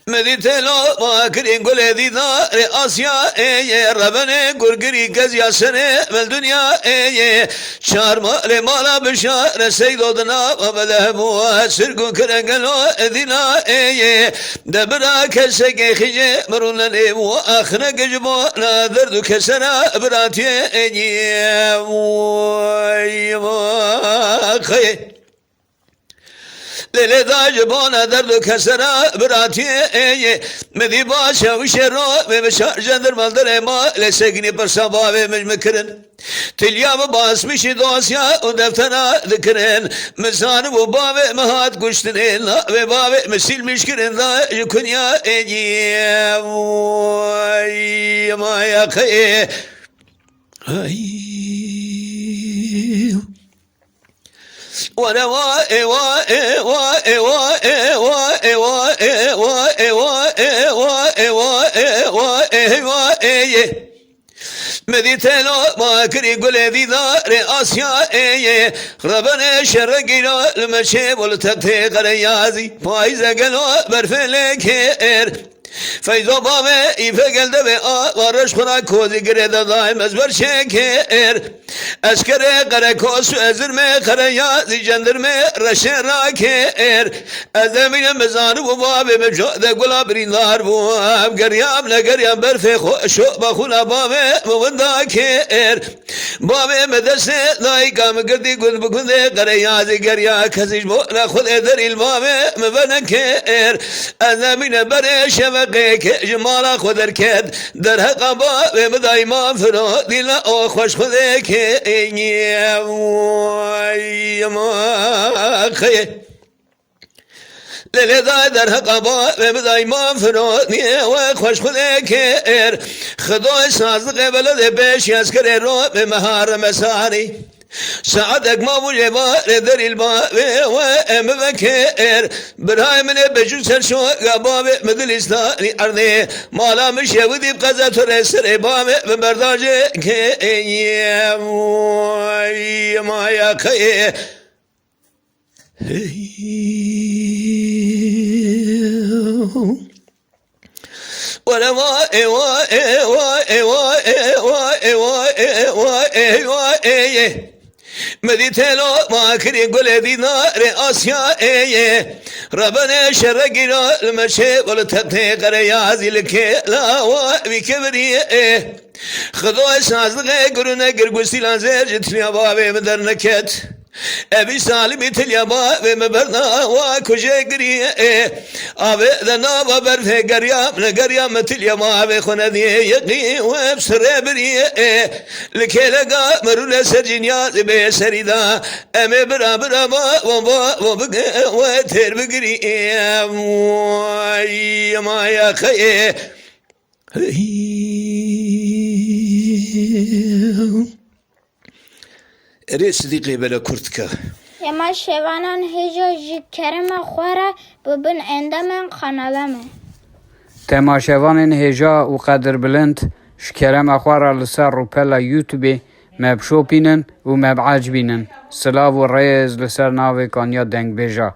مديتلو ما كرين قول دينا آسيا ربنا قرقري كزيا سنة بالدنيا شار مال مالا بشار سيدو دنا وبلهمو سرقو كرنقلو دينا دبرا كسك خجي مرونا نيمو آخنا قجبو نادردو كسنا براتي خي ليلة داجبونا دردو كسرا براتي مدي باشا وشرو بمشار جندر مالدر ما لسقني برسابا بمجمكرن تليام باس مشي دوسيا ودفتنا ذكرن مزان وباب مهات قشتنين وباب مسيل مشكرن ذا يكون يا ما يا خي وانا مديتلو ما كري قول ذي ذا آسيا ربنا شرقنا المشيب والتقتي قريازي فايزة قلو برفلك فیضا بامه ایفگل دو وارش خورا کوزی گرده دایم از برشکر اشکره قره کوس و ازر می خره یازی جندر می رشه را کر از امین مزانو و بابه بجاده گلا بریندار بوام گریام نگریام برفی خوشو بخونا بامه موندا کر بامه مدسته دای کام گردی گل بکنده قره یازی گریا کسیش بونا خود در البامه مبنه کر از امین برش که جمالا خودر کد در حقا و بدای ما فرا دیل او خوش خوده که ما خی لیل در حقا و بدای ما فرا دیل و خوش خوده که خدای سازق بلد پیش از کره رو به مهار مساری ساعتك ما بوجه بار در الباب ومبكر براي من بجوسر شو قباب مثل استاني أرضي مالا مشي ودي بقزة ترسر باب ببرداجة كي ما يا كي ولا مديتلو ما كري قول دينا آسيا ربنا شرقنا المشي والتقتي قريازي لك لا وبكبري خذوا سازغي قرنا قرقوسي لازير جتني بابي مدر نكت أبي سالمي تليابا ومبرنا وكجي قري أبي ذنا وبرفي قريام نقريام تليابا وخنا ذي يقي وبسر بري لكي لقا مرول سرجنيا زبي سريدا أمي برا برا وبقى وتر بقري ما يا خي رئيس دقيقة بلا كرتكا يما شوانان هجا جي كرم خوارا ببن عندما خانالامه تماشاوان هجا و قدر بلند شكرم اخوارا لسر روبلا يوتيوب مبشو بينن و مبعاج بينن سلاو و ريز لسر ناوي كانيا دنگ بيجا